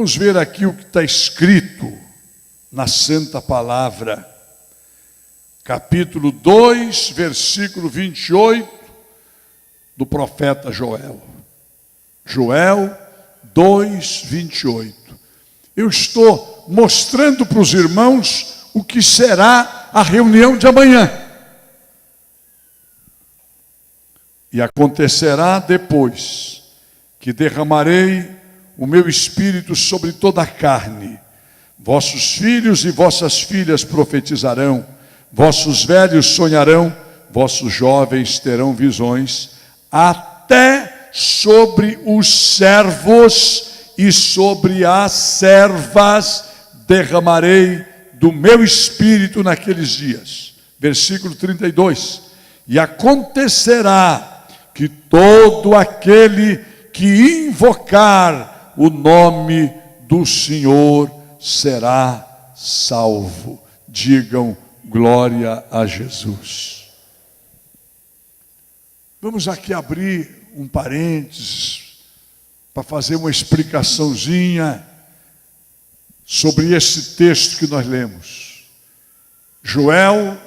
Vamos ver aqui o que está escrito na Santa Palavra. Capítulo 2, versículo 28 do profeta Joel. Joel 2, 28. Eu estou mostrando para os irmãos o que será a reunião de amanhã. E acontecerá depois que derramarei o meu espírito sobre toda a carne. Vossos filhos e vossas filhas profetizarão, vossos velhos sonharão, vossos jovens terão visões, até sobre os servos e sobre as servas derramarei do meu espírito naqueles dias. Versículo 32. E acontecerá que todo aquele que invocar o nome do Senhor será salvo. Digam glória a Jesus. Vamos aqui abrir um parênteses para fazer uma explicaçãozinha sobre esse texto que nós lemos. Joel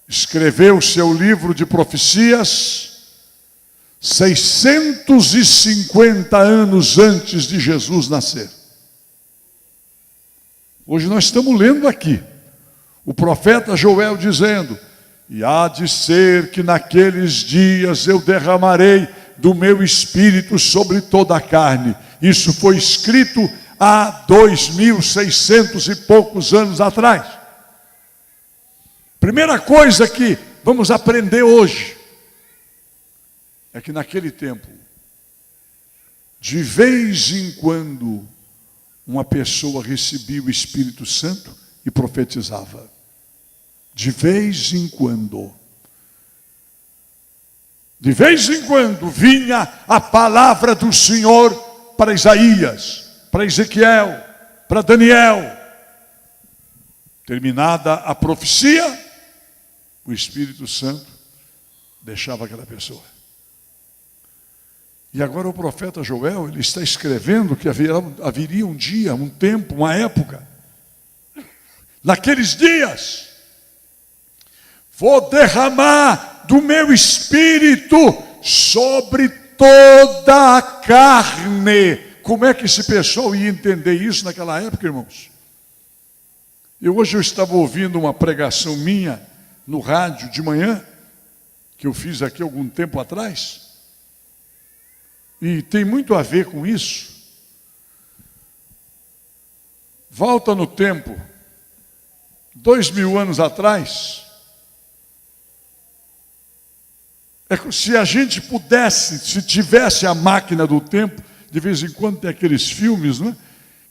escreveu seu livro de profecias 650 anos antes de Jesus nascer. Hoje nós estamos lendo aqui o profeta Joel dizendo: e há de ser que naqueles dias eu derramarei do meu espírito sobre toda a carne. Isso foi escrito há 2.600 e poucos anos atrás. Primeira coisa que vamos aprender hoje é que naquele tempo, de vez em quando, uma pessoa recebia o Espírito Santo e profetizava. De vez em quando. De vez em quando vinha a palavra do Senhor para Isaías, para Ezequiel, para Daniel. Terminada a profecia, o Espírito Santo deixava aquela pessoa. E agora o profeta Joel, ele está escrevendo que haveria um dia, um tempo, uma época. Naqueles dias, vou derramar do meu espírito sobre toda a carne. Como é que esse pessoal ia entender isso naquela época, irmãos? Hoje eu estava ouvindo uma pregação minha no rádio de manhã, que eu fiz aqui algum tempo atrás, e tem muito a ver com isso. Volta no tempo, 2000 anos atrás. Se a gente pudesse, se tivesse a máquina do tempo, de vez em quando tem aqueles filmes, né,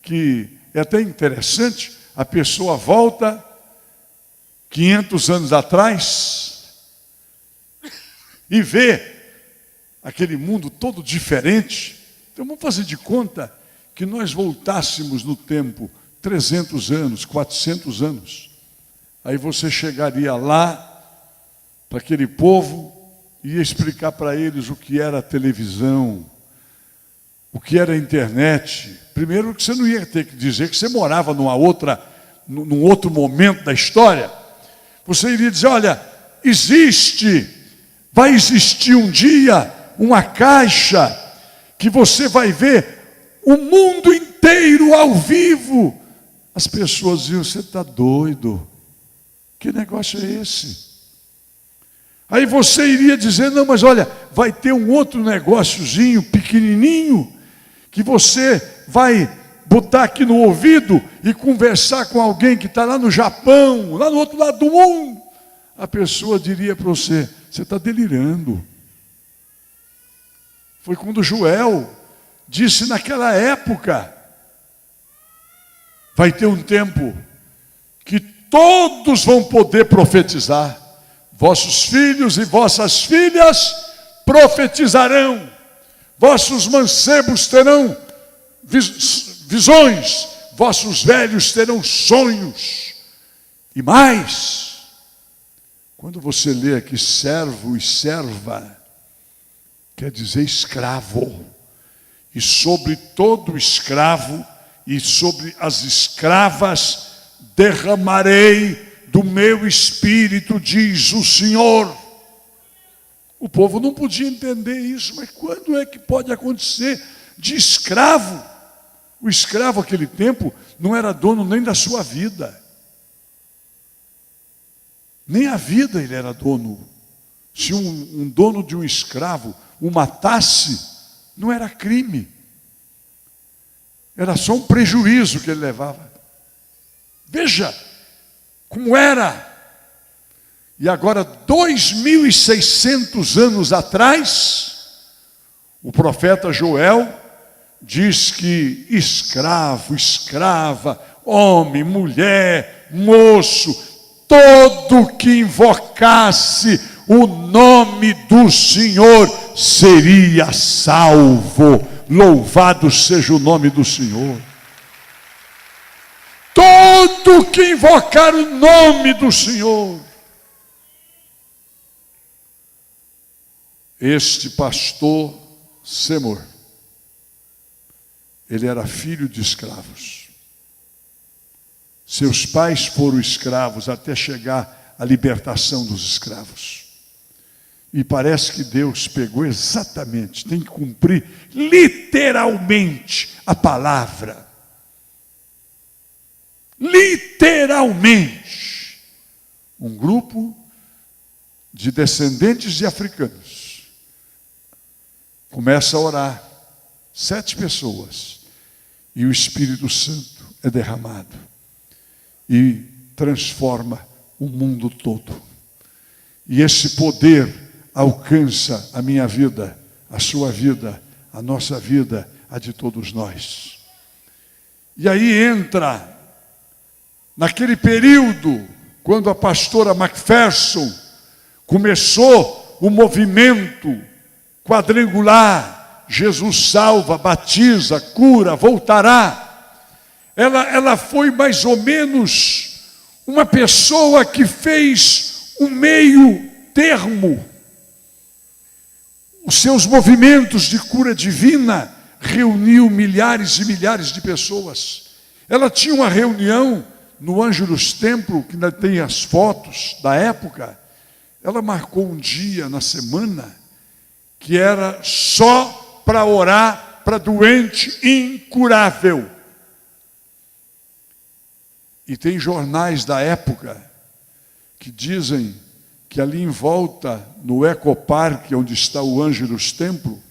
que é até interessante, a pessoa volta 500 anos atrás e vê aquele mundo todo diferente. Então vamos fazer de conta que nós voltássemos no tempo 300 anos, 400 anos. Aí você chegaria lá para aquele povo e ia explicar para eles o que era a televisão, o que era a internet. Primeiro que você não ia ter que dizer que você morava num outro momento da história. Você iria dizer: olha, vai existir um dia uma caixa que você vai ver o mundo inteiro ao vivo. As pessoas diziam: você está doido? Que negócio é esse? Aí você iria dizer: não, mas olha, vai ter um outro negóciozinho pequenininho que você vai botar aqui no ouvido e conversar com alguém que está lá no Japão, lá no outro lado do mundo. A pessoa diria para você: você está delirando. Foi quando Joel disse naquela época: vai ter um tempo que todos vão poder profetizar. Vossos filhos e vossas filhas profetizarão. Vossos mancebos terão visões. Vossos velhos terão sonhos. E mais, quando você lê aqui servo e serva, quer dizer escravo. E sobre todo escravo e sobre as escravas derramarei do meu espírito, diz o Senhor. O povo não podia entender isso, mas quando é que pode acontecer de escravo? O escravo naquele tempo não era dono nem da sua vida. Nem a vida ele era dono. Se um dono de um escravo o matasse, não era crime. Era só um prejuízo que ele levava. Veja como era. E agora, 2.600 anos atrás, o profeta Joel diz que escravo, escrava, homem, mulher, moço, todo que invocasse o nome do Senhor seria salvo. Louvado seja o nome do Senhor. Todo que invocar o nome do Senhor. Este pastor Seymour, ele era filho de escravos. Seus pais foram escravos até chegar à libertação dos escravos. E parece que Deus pegou exatamente, tem que cumprir literalmente a palavra. Literalmente. Um grupo de descendentes de africanos começa a orar, 7 pessoas, e o Espírito Santo é derramado e transforma o mundo todo. E esse poder alcança a minha vida, a sua vida, a nossa vida, a de todos nós. E aí entra, naquele período, quando a pastora Macpherson começou o movimento quadrangular, Jesus salva, batiza, cura, voltará. Ela foi mais ou menos uma pessoa que fez um meio termo. Os seus movimentos de cura divina reuniu milhares e milhares de pessoas. Ela tinha uma reunião no Ângelus Templo, que ainda tem as fotos da época. Ela marcou um dia na semana que era só para orar para doente incurável. E tem jornais da época que dizem que ali em volta, no Ecoparque, onde está o Ângelus Templo,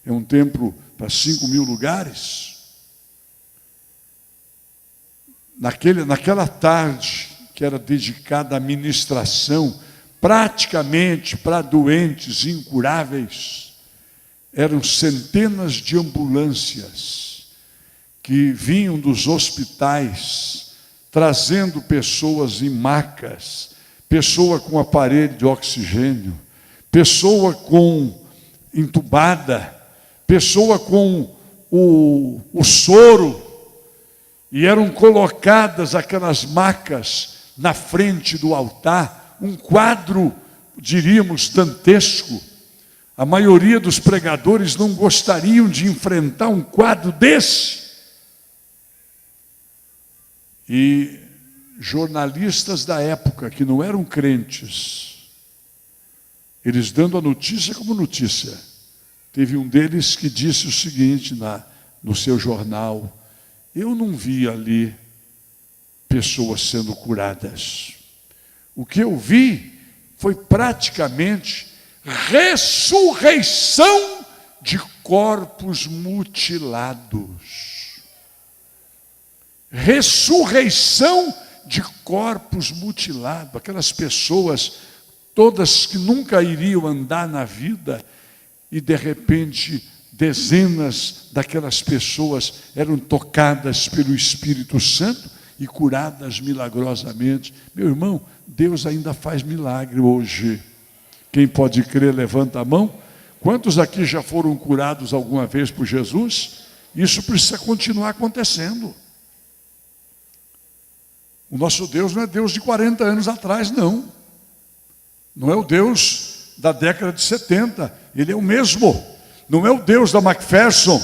é um templo para 5.000 lugares, naquela tarde que era dedicada à ministração, praticamente para doentes incuráveis, eram centenas de ambulâncias que vinham dos hospitais, trazendo pessoas em macas, pessoa com aparelho de oxigênio, pessoa com entubada, pessoa com o soro, e eram colocadas aquelas macas na frente do altar, um quadro, diríamos, dantesco. A maioria dos pregadores não gostariam de enfrentar um quadro desse. E jornalistas da época, que não eram crentes, eles dando a notícia como notícia. Teve um deles que disse o seguinte no seu jornal: eu não vi ali pessoas sendo curadas. O que eu vi foi praticamente ressurreição de corpos mutilados. Ressurreição de corpos mutilados. Aquelas pessoas todas que nunca iriam andar na vida, e de repente dezenas daquelas pessoas eram tocadas pelo Espírito Santo e curadas milagrosamente. Meu irmão, Deus ainda faz milagre hoje. Quem pode crer, levanta a mão. Quantos aqui já foram curados alguma vez por Jesus? Isso precisa continuar acontecendo. O nosso Deus não é Deus de 40 anos atrás, não. Não é o Deus da década de 70. Ele é o mesmo. Não é o Deus da Macpherson.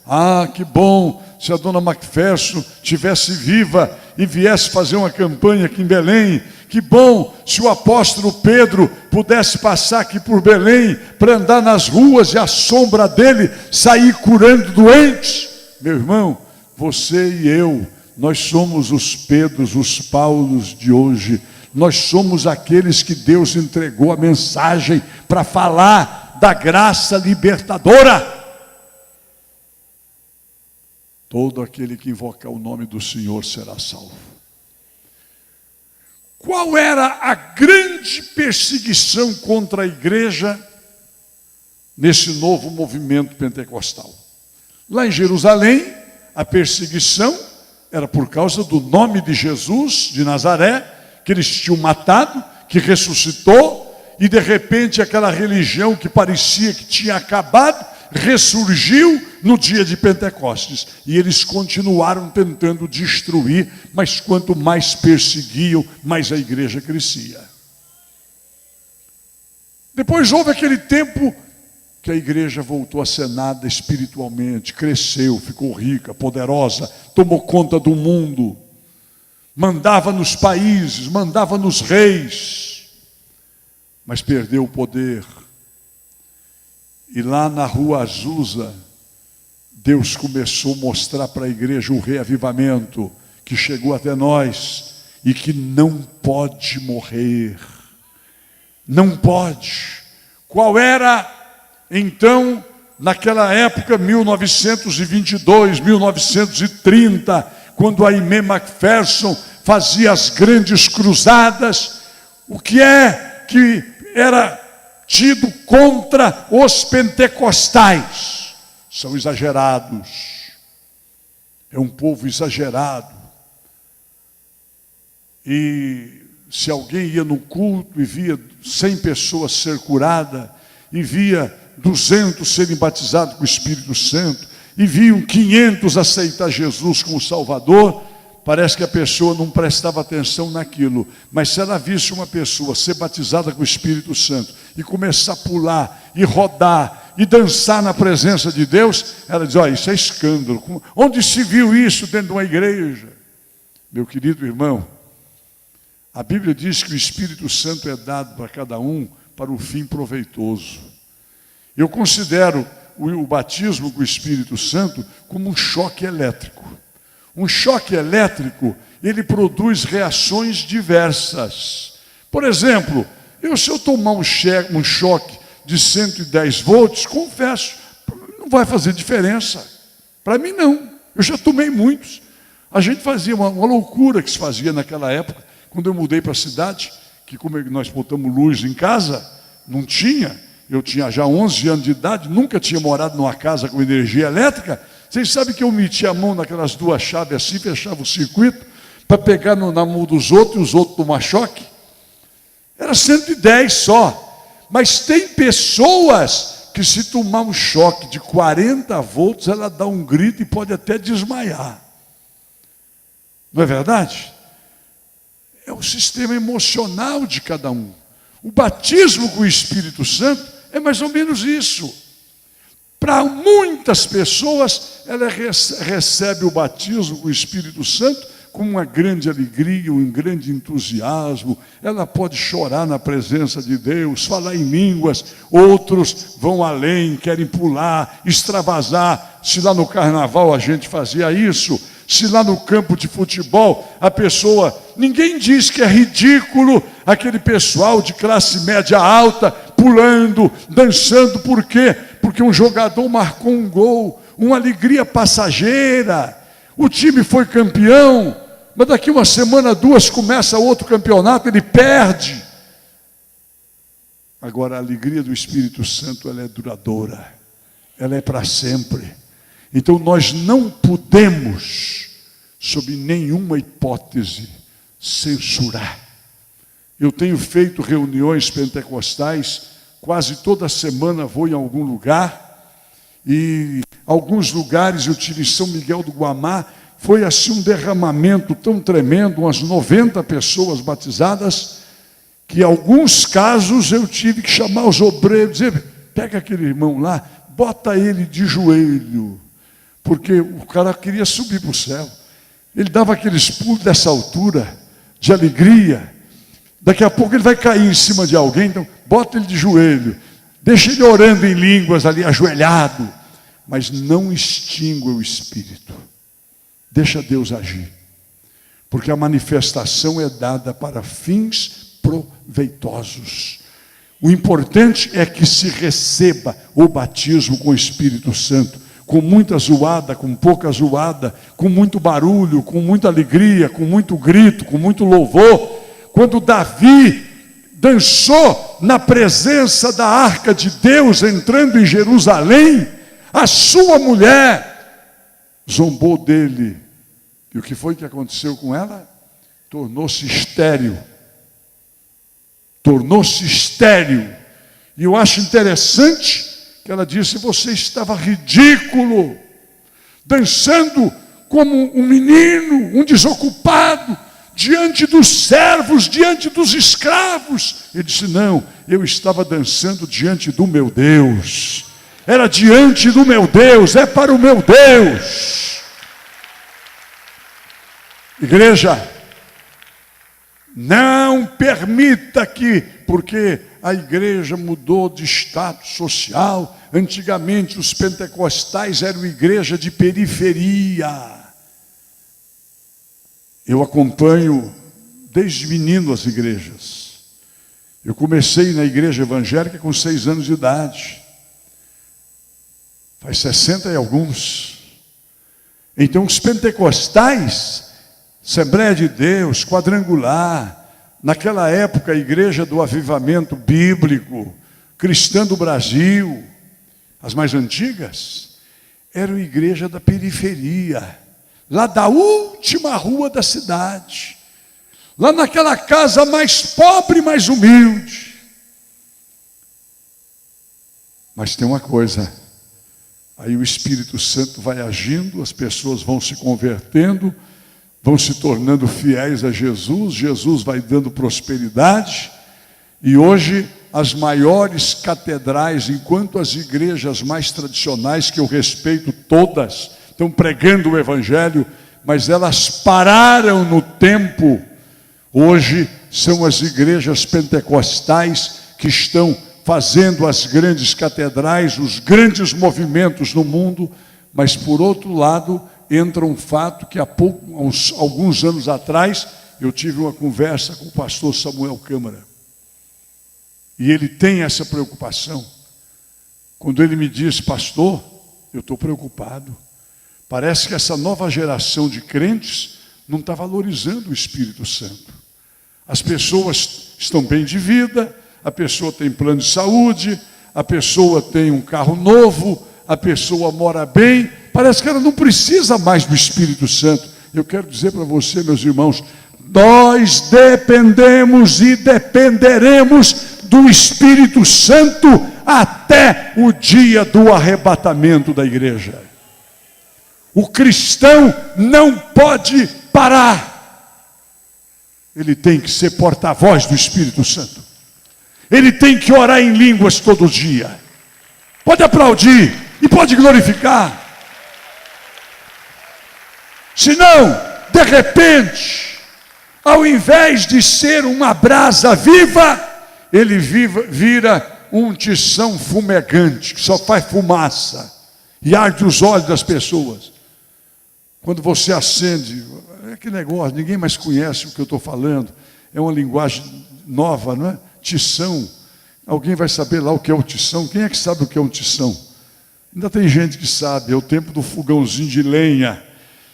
Ah, que bom, se a dona Macpherson tivesse viva e viesse fazer uma campanha aqui em Belém. Que bom se o apóstolo Pedro pudesse passar aqui por Belém para andar nas ruas e a sombra dele sair curando doentes. Meu irmão, você e eu, nós somos os Pedros, os Paulos de hoje. Nós somos aqueles que Deus entregou a mensagem para falar da graça libertadora. Todo aquele que invocar o nome do Senhor será salvo. Qual era a grande perseguição contra a igreja nesse novo movimento pentecostal? Lá em Jerusalém, a perseguição era por causa do nome de Jesus de Nazaré, que eles tinham matado, que ressuscitou, e de repente aquela religião que parecia que tinha acabado, ressurgiu no dia de Pentecostes. E eles continuaram tentando destruir, mas quanto mais perseguiam, mais a igreja crescia. Depois houve aquele tempo que a igreja voltou a ser nada espiritualmente, cresceu, ficou rica, poderosa, tomou conta do mundo, mandava nos países, mandava nos reis, mas perdeu o poder. E lá na rua Azusa, Deus começou a mostrar para a igreja o reavivamento que chegou até nós e que não pode morrer. Não pode. Qual era, então, naquela época, 1922, 1930, quando a Aimee Macpherson fazia as grandes cruzadas? O que é que era tido contra os pentecostais? São exagerados. É um povo exagerado. E se alguém ia no culto e via 100 pessoas ser curadas, e via 200 serem batizados com o Espírito Santo, e viam 500 aceitar Jesus como Salvador, parece que a pessoa não prestava atenção naquilo. Mas se ela visse uma pessoa ser batizada com o Espírito Santo e começar a pular, e rodar, e dançar na presença de Deus, ela diz: olha, isso é escândalo. Onde se viu isso dentro de uma igreja? Meu querido irmão, a Bíblia diz que o Espírito Santo é dado para cada um para o fim proveitoso. Eu considero o batismo com o Espírito Santo como um choque elétrico. Um choque elétrico, ele produz reações diversas. Por exemplo, se eu tomar um choque de 110 volts, confesso, não vai fazer diferença. Para mim não, eu já tomei muitos. A gente fazia uma loucura que se fazia naquela época, quando eu mudei para a cidade, que como nós botamos luz em casa, não tinha. Eu tinha já 11 anos de idade, nunca tinha morado numa casa com energia elétrica. Vocês sabem que eu metia a mão naquelas duas chaves assim, fechava o circuito, para pegar na mão dos outros, e os outros tomar choque? Era 110 só. Mas tem pessoas que, se tomar um choque de 40 volts, ela dá um grito e pode até desmaiar. Não é verdade? É o sistema emocional de cada um. O batismo com o Espírito Santo é mais ou menos isso. Para muitas pessoas, ela recebe o batismo com o Espírito Santo com uma grande alegria, um grande entusiasmo. Ela pode chorar na presença de Deus, falar em línguas. Outros vão além, querem pular, extravasar. Se lá no carnaval a gente fazia isso, se lá no campo de futebol a pessoa... Ninguém diz que é ridículo aquele pessoal de classe média alta pulando, dançando. Por quê? Porque um jogador marcou um gol, uma alegria passageira. O time foi campeão, mas daqui uma semana, duas, começa outro campeonato, ele perde. Agora, a alegria do Espírito Santo, ela é duradoura, ela é para sempre. Então nós não podemos, sob nenhuma hipótese, censurar. Eu tenho feito reuniões pentecostais, quase toda semana vou em algum lugar, e alguns lugares eu tive em São Miguel do Guamá, foi assim um derramamento tão tremendo, umas 90 pessoas batizadas, que em alguns casos eu tive que chamar os obreiros, dizer: pega aquele irmão lá, bota ele de joelho, porque o cara queria subir para o céu. Ele dava aqueles pulos dessa altura, de alegria. Daqui a pouco ele vai cair em cima de alguém, então bota ele de joelho, deixa ele orando em línguas ali, ajoelhado, mas não extingua o espírito. Deixa Deus agir, porque a manifestação é dada para fins proveitosos. O importante é que se receba o batismo com o Espírito Santo, com muita zoada, com pouca zoada, com muito barulho, com muita alegria, com muito grito, com muito louvor. Quando Davi dançou na presença da arca de Deus, entrando em Jerusalém, a sua mulher zombou dele. E o que foi que aconteceu com ela? Tornou-se estéril. Tornou-se estéril. E eu acho interessante que ela disse: você estava ridículo, dançando como um menino, um desocupado, diante dos servos, diante dos escravos. Ele disse: não, eu estava dançando diante do meu Deus. Era diante do meu Deus, é para o meu Deus. Igreja, não permita que, porque a igreja mudou de status social. Antigamente os pentecostais eram igreja de periferia. Eu acompanho desde menino as igrejas. Eu comecei na igreja evangélica com 6 anos de idade. Faz 60 e alguns. Então os pentecostais, Assembleia de Deus, Quadrangular, naquela época a igreja do avivamento bíblico, cristã do Brasil, as mais antigas, eram igreja da periferia, lá da última rua da cidade, lá naquela casa mais pobre, mais humilde. Mas tem uma coisa, aí o Espírito Santo vai agindo, as pessoas vão se convertendo, vão se tornando fiéis a Jesus, Jesus vai dando prosperidade, e hoje as maiores catedrais, enquanto as igrejas mais tradicionais, que eu respeito todas, estão pregando o Evangelho, mas elas pararam no tempo. Hoje são as igrejas pentecostais que estão fazendo as grandes catedrais, os grandes movimentos no mundo. Mas por outro lado, entra um fato que há alguns anos atrás, eu tive uma conversa com o pastor Samuel Câmara. E ele tem essa preocupação. Quando ele me diz: pastor, eu estou preocupado. Parece que essa nova geração de crentes não está valorizando o Espírito Santo. As pessoas estão bem de vida, a pessoa tem plano de saúde, a pessoa tem um carro novo, a pessoa mora bem, parece que ela não precisa mais do Espírito Santo. Eu quero dizer para você, meus irmãos, nós dependemos e dependeremos do Espírito Santo até o dia do arrebatamento da igreja. O cristão não pode parar. Ele tem que ser porta-voz do Espírito Santo. Ele tem que orar em línguas todo dia. Pode aplaudir e pode glorificar. Senão, de repente, ao invés de ser uma brasa viva, ele vira um tição fumegante, que só faz fumaça e arde os olhos das pessoas. Quando você acende, é que negócio, ninguém mais conhece o que eu estou falando, é uma linguagem nova, não é? Tição, alguém vai saber lá o que é o tição? Quem é que sabe o que é um tição? Ainda tem gente que sabe, é o tempo do fogãozinho de lenha,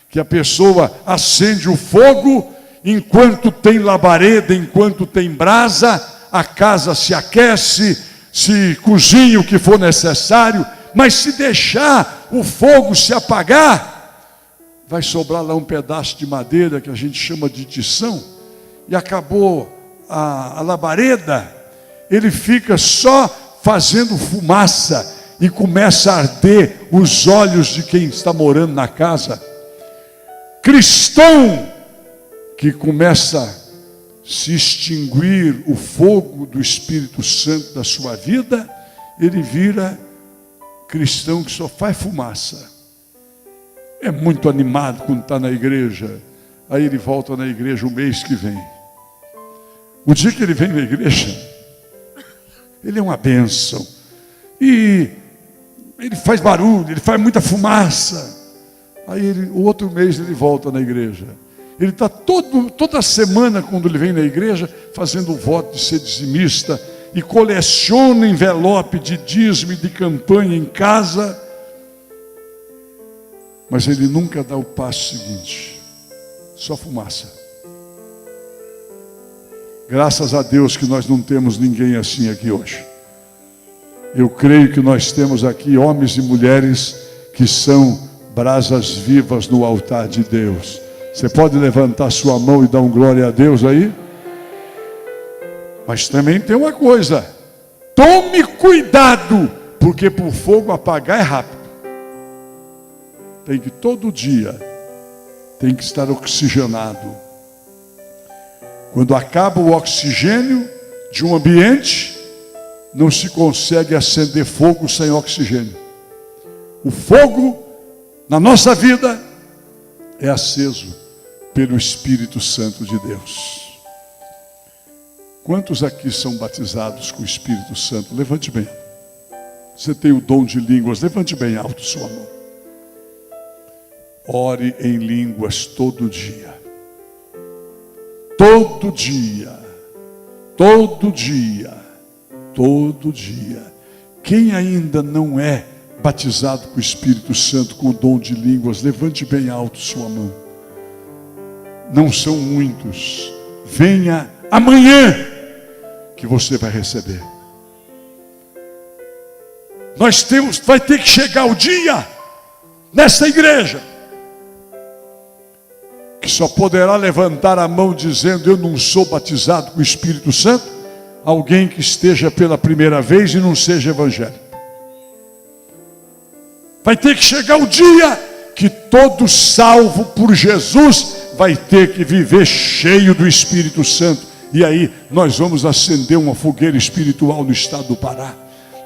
que a pessoa acende o fogo, enquanto tem labareda, enquanto tem brasa, a casa se aquece, se cozinha o que for necessário, mas se deixar o fogo se apagar, vai sobrar lá um pedaço de madeira que a gente chama de tição, e acabou a labareda, ele fica só fazendo fumaça e começa a arder os olhos de quem está morando na casa. Cristão que começa a se extinguir o fogo do Espírito Santo da sua vida, ele vira cristão que só faz fumaça. é muito animado quando está na igreja. Aí ele volta na igreja o mês que vem. O dia que ele vem na igreja, ele é uma bênção. E ele faz barulho, ele faz muita fumaça. Aí o outro mês ele volta na igreja. Ele está toda semana, quando ele vem na igreja, fazendo o voto de ser dizimista e coleciona envelope de dízimo e de campanha em casa. Mas ele nunca dá o passo seguinte. Só fumaça. Graças a Deus que nós não temos ninguém assim aqui hoje. Eu creio que nós temos aqui homens e mulheres que são brasas vivas no altar de Deus. Você pode levantar sua mão e dar um glória a Deus aí? Mas também tem uma coisa. Tome cuidado, porque para o fogo apagar é rápido. Tem que todo dia, tem que estar oxigenado. Quando acaba o oxigênio de um ambiente, não se consegue acender fogo sem oxigênio. O fogo na nossa vida é aceso pelo Espírito Santo de Deus. Quantos aqui são batizados com o Espírito Santo? Levante bem. Você tem o dom de línguas, levante bem alto sua mão. Ore em línguas todo dia. Todo dia. Todo dia. Todo dia. Quem ainda não é batizado com o Espírito Santo, com o dom de línguas, levante bem alto sua mão. Não são muitos. Venha amanhã que você vai receber. Vai ter que chegar o dia nessa igreja que só poderá levantar a mão dizendo: eu não sou batizado com o Espírito Santo, alguém que esteja pela primeira vez e não seja evangélico. Vai ter que chegar o dia que todo salvo por Jesus vai ter que viver cheio do Espírito Santo. E aí nós vamos acender uma fogueira espiritual no estado do Pará.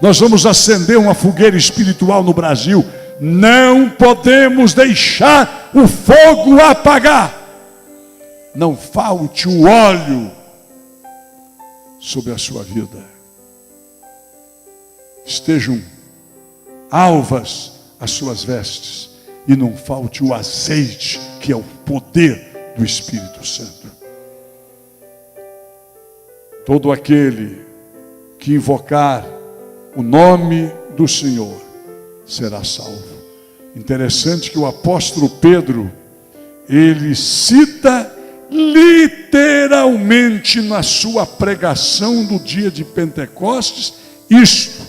Nós vamos acender uma fogueira espiritual no Brasil. Não podemos deixar o fogo apagar. Não falte o óleo sobre a sua vida. Estejam alvas as suas vestes e não falte o azeite, que é o poder do Espírito Santo. Todo aquele que invocar o nome do Senhor será salvo. Interessante que o apóstolo Pedro, ele cita literalmente na sua pregação do dia de Pentecostes isto: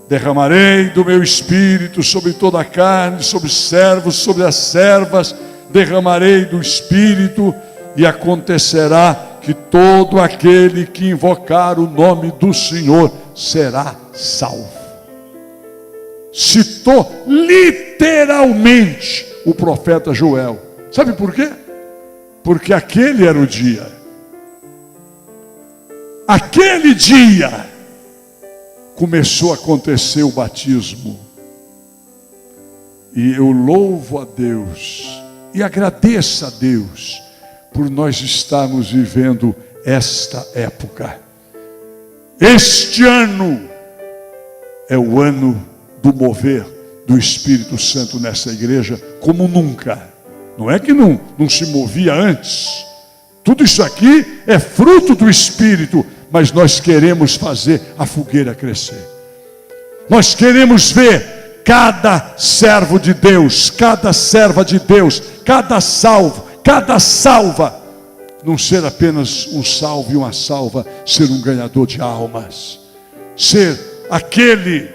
derramarei do meu espírito sobre toda a carne, sobre os servos, sobre as servas, derramarei do espírito, e acontecerá que todo aquele que invocar o nome do Senhor será salvo. Citou literalmente o profeta Joel. Sabe por quê? Porque aquele era o dia. Aquele dia começou a acontecer o batismo. E eu louvo a Deus e agradeço a Deus por nós estarmos vivendo esta época. Este ano é o ano do mover do Espírito Santo nessa igreja como nunca. Não é que não se movia antes. Tudo isso aqui é fruto do Espírito, mas nós queremos fazer a fogueira crescer. Nós queremos ver cada servo de Deus, cada serva de Deus, cada salvo, cada salva, não ser apenas um salvo e uma salva, ser um ganhador de almas, ser aquele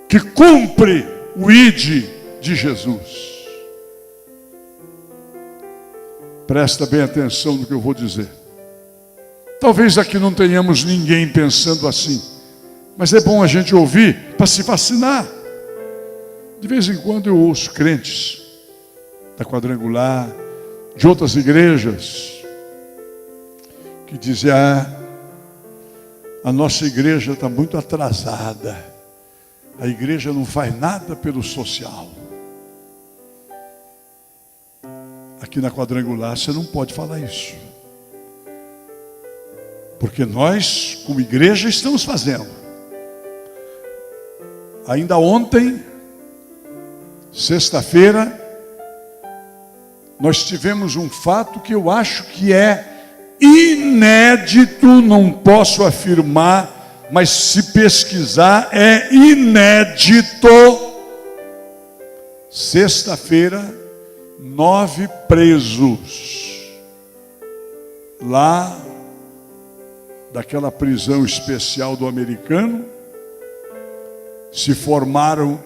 que cumpre o ID de Jesus. Presta bem atenção no que eu vou dizer. Talvez aqui não tenhamos ninguém pensando assim, mas é bom a gente ouvir para se vacinar. De vez em quando eu ouço crentes da Quadrangular, de outras igrejas, que dizem: a nossa igreja está muito atrasada, A igreja não faz nada pelo social. Aqui na Quadrangular você não pode falar isso. Porque nós, como igreja, estamos fazendo. Ainda ontem, sexta-feira, nós tivemos um fato que eu acho que é inédito, não posso afirmar, mas se pesquisar é inédito. Sexta-feira, 9 presos lá daquela prisão especial do americano se formaram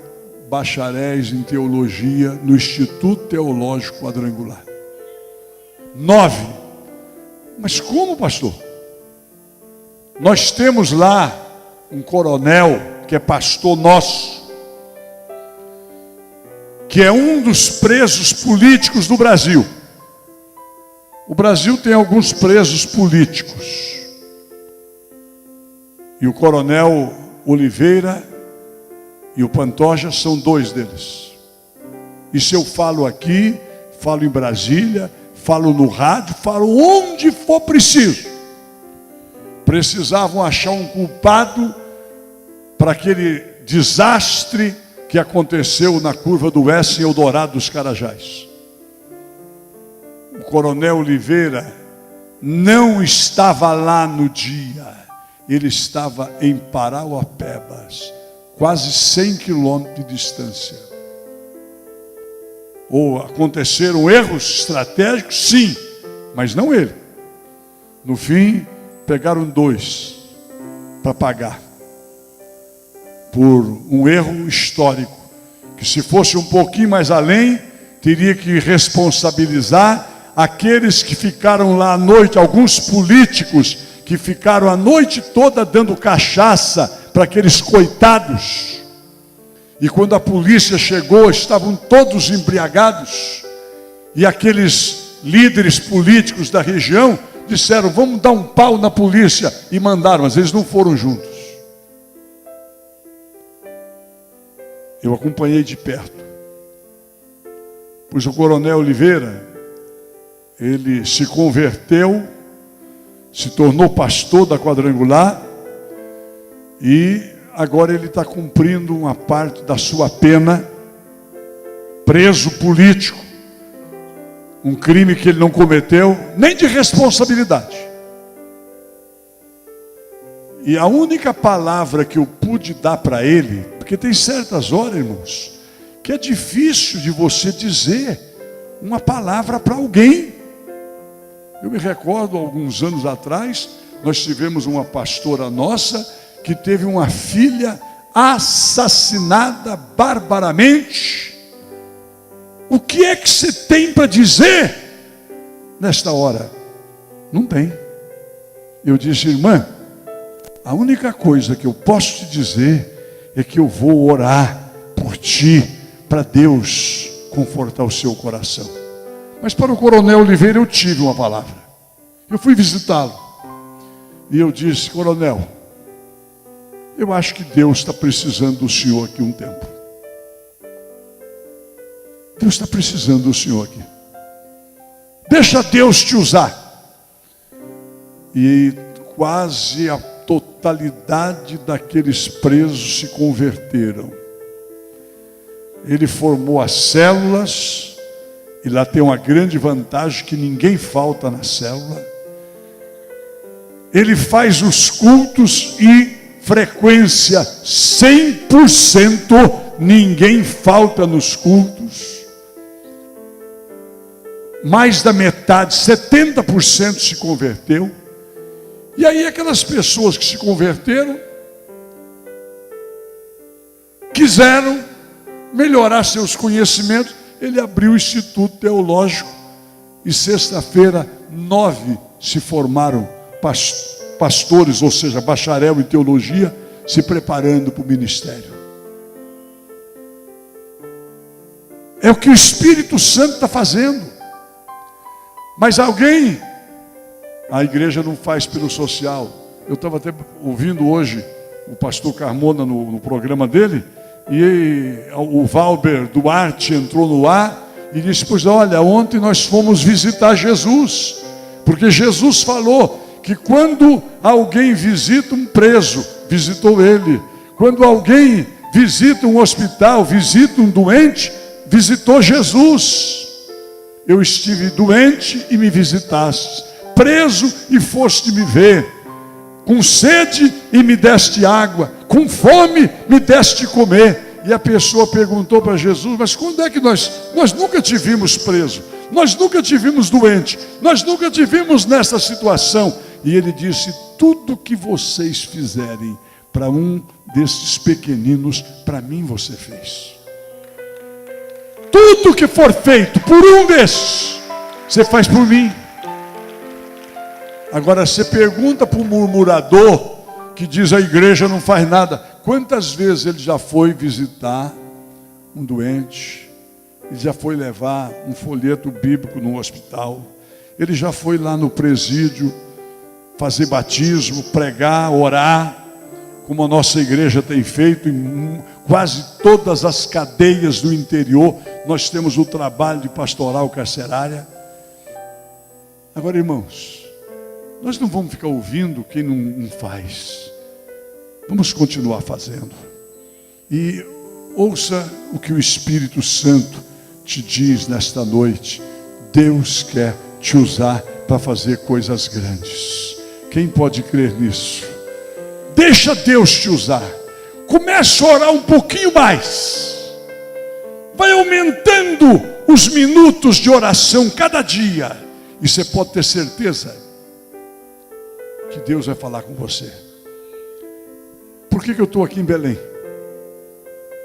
bacharéis em teologia no Instituto Teológico Quadrangular. 9. Mas como, pastor? Nós temos lá um coronel que é pastor nosso, que é um dos presos políticos do Brasil. O Brasil tem alguns presos políticos. E o coronel Oliveira e o Pantoja são 2 deles. E se eu falo aqui, falo em Brasília, falo no rádio, falo onde for preciso. Precisavam achar um culpado para aquele desastre que aconteceu na curva do S em Eldorado dos Carajás. O coronel Oliveira não estava lá no dia. Ele estava em Parauapebas, quase 100 quilômetros de distância. Ou aconteceram erros estratégicos? Sim, mas não ele. No fim, pegaram 2 para pagar por um erro histórico, que se fosse um pouquinho mais além, teria que responsabilizar aqueles que ficaram lá à noite, alguns políticos que ficaram a noite toda dando cachaça para aqueles coitados. E quando a polícia chegou, estavam todos embriagados. E aqueles líderes políticos da região disseram: vamos dar um pau na polícia. E mandaram, mas eles não foram juntos. Eu acompanhei de perto. Pois o coronel Oliveira, ele se converteu, se tornou pastor da Quadrangular e agora ele está cumprindo uma parte da sua pena, preso político, um crime que ele não cometeu, nem de responsabilidade. E a única palavra que eu pude dar para ele, porque tem certas horas, irmãos, que é difícil de você dizer uma palavra para alguém. Eu me recordo, alguns anos atrás, nós tivemos uma pastora nossa que teve uma filha assassinada barbaramente. O que é que você tem para dizer nesta hora? Não tem. Eu disse: irmã, a única coisa que eu posso te dizer é que eu vou orar por ti, para Deus confortar o seu coração. Mas para o coronel Oliveira eu tive uma palavra. Eu fui visitá-lo e eu disse: coronel, eu acho que Deus está precisando do senhor aqui um tempo. Deus está precisando do senhor aqui. Deixa Deus te usar. E quase a totalidade daqueles presos se converteram. Ele formou as células, e lá tem uma grande vantagem que ninguém falta na célula. Ele faz os cultos e frequência 100%, ninguém falta nos cultos. Mais da metade, 70% se converteu. E aí aquelas pessoas que se converteram quiseram melhorar seus conhecimentos. Ele abriu o Instituto Teológico e sexta-feira 9 se formaram pastores, ou seja, bacharel em teologia, se preparando para o ministério. É o que o Espírito Santo está fazendo. Mas alguém, a igreja não faz pelo social. Eu estava até ouvindo hoje o pastor Carmona no programa dele, E o Valber Duarte entrou no ar e disse: pois olha, ontem nós fomos visitar Jesus, porque Jesus falou que quando alguém visita um preso, visitou ele. Quando alguém visita um hospital, visita um doente, visitou Jesus. Eu estive doente e me visitaste, preso e foste me ver, com sede e me deste água, com fome me deste comer. E a pessoa perguntou para Jesus: mas quando é que nós nunca te vimos preso, nós nunca te vimos doente, nós nunca te vimos nessa situação? E ele disse: tudo que vocês fizerem para um desses pequeninos, para mim você fez. Tudo que for feito por um desses, você faz por mim. Agora você pergunta para o murmurador que diz: a igreja não faz nada. Quantas vezes ele já foi visitar um doente? Ele já foi levar um folheto bíblico no hospital? Ele já foi lá no presídio fazer batismo, pregar, orar, como a nossa igreja tem feito em quase todas as cadeias do interior. Nós temos o trabalho de pastoral carcerária. Agora, irmãos, nós não vamos ficar ouvindo quem não faz. Vamos continuar fazendo. E ouça o que o Espírito Santo te diz nesta noite. Deus quer te usar para fazer coisas grandes. Quem pode crer nisso? Deixa Deus te usar. Comece a orar um pouquinho mais. Vai aumentando os minutos de oração cada dia. E você pode ter certeza que Deus vai falar com você. Por que eu estou aqui em Belém?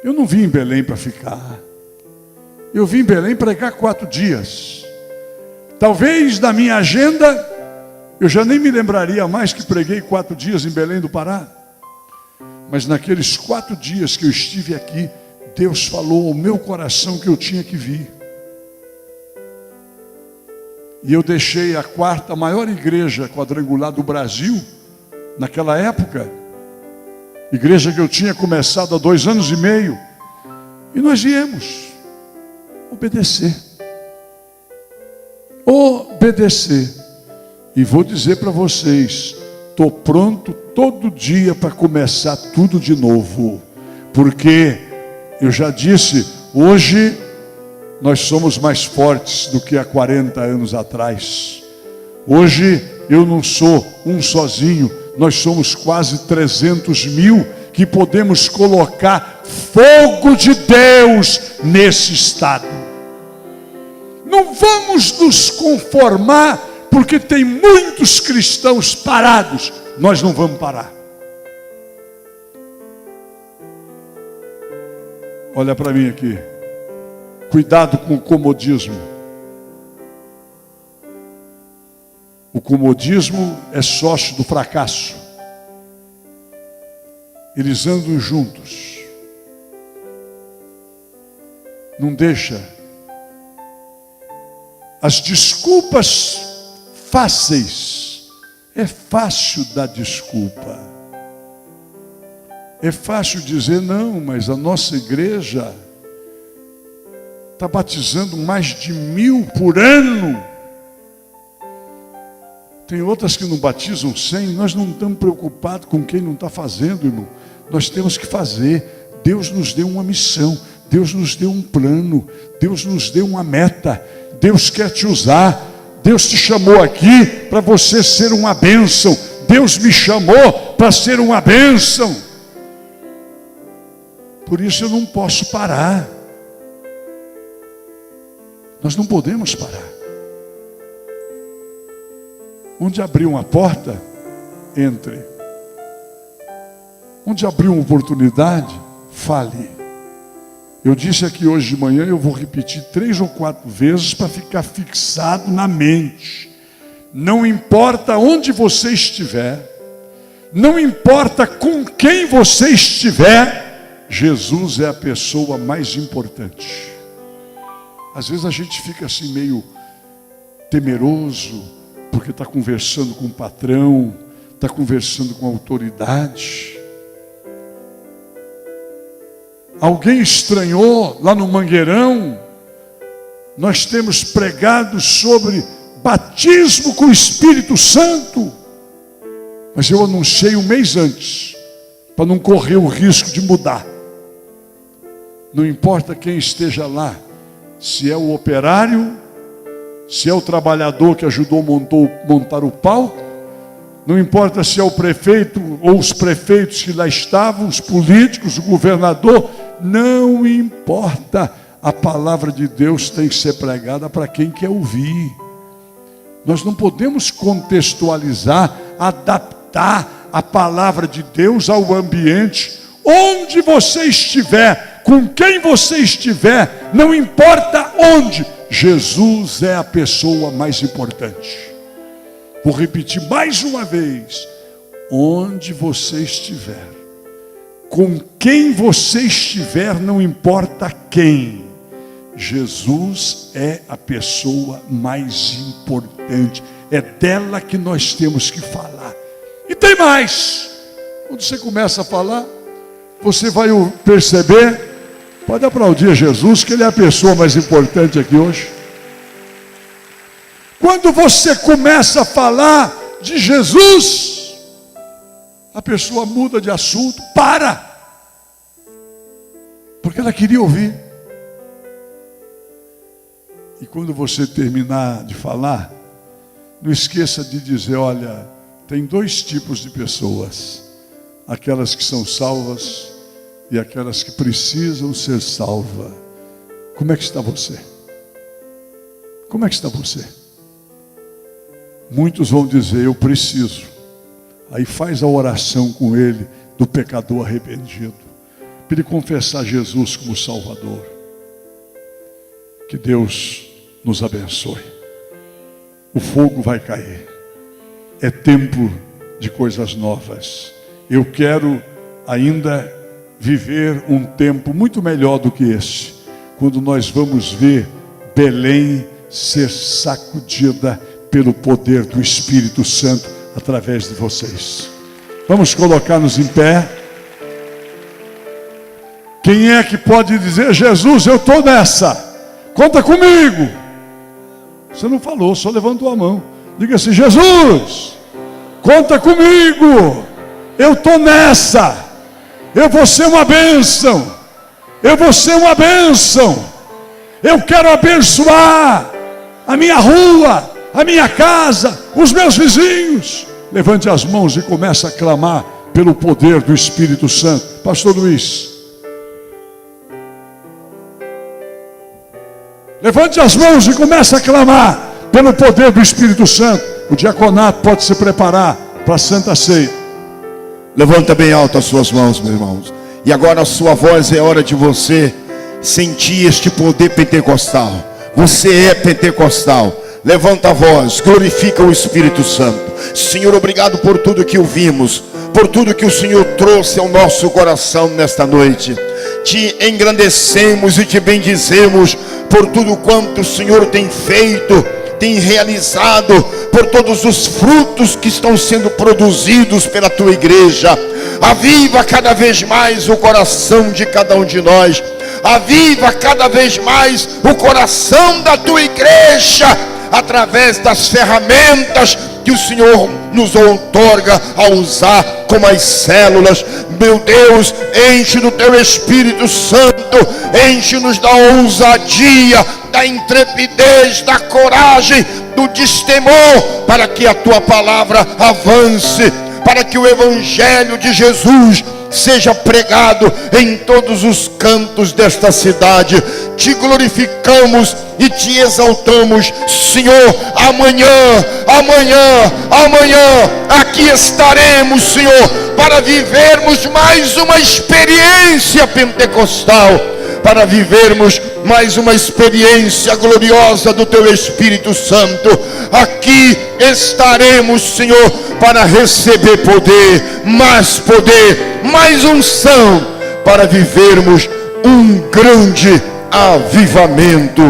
Eu não vim em Belém para ficar. Eu vim em Belém pregar 4 dias. Talvez na minha agenda eu já nem me lembraria mais que preguei 4 dias em Belém do Pará. Mas naqueles 4 dias que eu estive aqui, Deus falou ao meu coração que eu tinha que vir. E eu deixei a 4ª maior igreja quadrangular do Brasil, naquela época. Igreja que eu tinha começado há 2 anos e meio. E nós viemos obedecer. Obedecer. E vou dizer para vocês, estou pronto todo dia para começar tudo de novo. Porque eu já disse, hoje nós somos mais fortes do que há 40 anos atrás. Hoje eu não sou um sozinho, nós somos quase 300 mil que podemos colocar fogo de Deus nesse estado. Não vamos nos conformar porque tem muitos cristãos parados. Nós não vamos parar. Olha para mim aqui. Cuidado com o comodismo. O comodismo é sócio do fracasso. Eles andam juntos. Não deixa. As desculpas fáceis. É fácil dar desculpa. É fácil dizer: não, mas a nossa igreja está batizando mais de 1000 por ano. Tem outras que não batizam 100. Nós não estamos preocupados com quem não está fazendo, irmão. Nós temos que fazer. Deus nos deu uma missão. Deus nos deu um plano. Deus nos deu uma meta. Deus quer te usar. Deus te chamou aqui para você ser uma bênção. Deus me chamou para ser uma bênção. Por isso eu não posso parar. Nós não podemos parar. Onde abriu uma porta, entre. Onde abriu uma oportunidade, fale. Eu disse aqui hoje de manhã, eu vou repetir 3 ou 4 vezes para ficar fixado na mente. Não importa onde você estiver, não importa com quem você estiver, Jesus é a pessoa mais importante. Às vezes a gente fica assim meio temeroso, porque está conversando com o patrão, está conversando com a autoridade. Alguém estranhou lá no Mangueirão? Nós temos pregado sobre batismo com o Espírito Santo. Mas eu anunciei um mês antes, para não correr o risco de mudar. Não importa quem esteja lá, se é o operário, se é o trabalhador que ajudou a montar o palco, não importa se é o prefeito ou os prefeitos que lá estavam, os políticos, o governador, não importa, a palavra de Deus tem que ser pregada para quem quer ouvir. Nós não podemos contextualizar, adaptar a palavra de Deus ao ambiente. Onde você estiver, com quem você estiver, não importa onde, Jesus é a pessoa mais importante. Vou repetir mais uma vez: onde você estiver, com quem você estiver, não importa quem, Jesus é a pessoa mais importante. É dela que nós temos que falar. E tem mais. Quando você começa a falar, você vai perceber, pode aplaudir Jesus, que Ele é a pessoa mais importante aqui hoje. Quando você começa a falar de Jesus, a pessoa muda de assunto, para, porque ela queria ouvir. E quando você terminar de falar, não esqueça de dizer: olha, tem dois tipos de pessoas: aquelas que são salvas e aquelas que precisam ser salvas. Como é que está você? Como é que está você? Muitos vão dizer: eu preciso. Aí faz a oração com ele do pecador arrependido, para ele confessar Jesus como Salvador. Que Deus nos abençoe. O fogo vai cair. É tempo de coisas novas. Eu quero ainda viver um tempo muito melhor do que este, quando nós vamos ver Belém ser sacudida pelo poder do Espírito Santo através de vocês. Vamos colocar-nos em pé. Quem é que pode dizer: Jesus, eu estou nessa, conta comigo? Você não falou, só levantou a mão. Diga assim: Jesus, conta comigo, eu estou nessa, eu vou ser uma bênção, eu vou ser uma bênção, eu quero abençoar a minha rua, a minha casa, os meus vizinhos. Levante as mãos e comece a clamar pelo poder do Espírito Santo. Pastor Luiz, levante as mãos e comece a clamar pelo poder do Espírito Santo. O diaconato pode se preparar para a Santa Ceia. Levanta bem alto as suas mãos, meus irmãos. E agora a sua voz, é hora de você sentir este poder pentecostal. Você é pentecostal. Levanta a voz, glorifica o Espírito Santo. Senhor, obrigado por tudo que ouvimos, por tudo que o Senhor trouxe ao nosso coração nesta noite. Te engrandecemos e te bendizemos por tudo quanto o Senhor tem feito, tem realizado, por todos os frutos que estão sendo produzidos pela tua igreja. Aviva cada vez mais o coração de cada um de nós. Aviva cada vez mais o coração da tua igreja, através das ferramentas que o Senhor nos outorga a usar, como as células. Meu Deus, enche do teu Espírito Santo, enche-nos da ousadia, da intrepidez, da coragem, do destemor, para que a tua palavra avance, para que o Evangelho de Jesus seja pregado em todos os cantos desta cidade. Te glorificamos e te exaltamos, Senhor. Amanhã aqui estaremos, Senhor, para vivermos mais uma experiência pentecostal, para vivermos mais uma experiência gloriosa do teu Espírito Santo. Aqui estaremos, Senhor, para receber poder, mais unção, para vivermos um grande avivamento.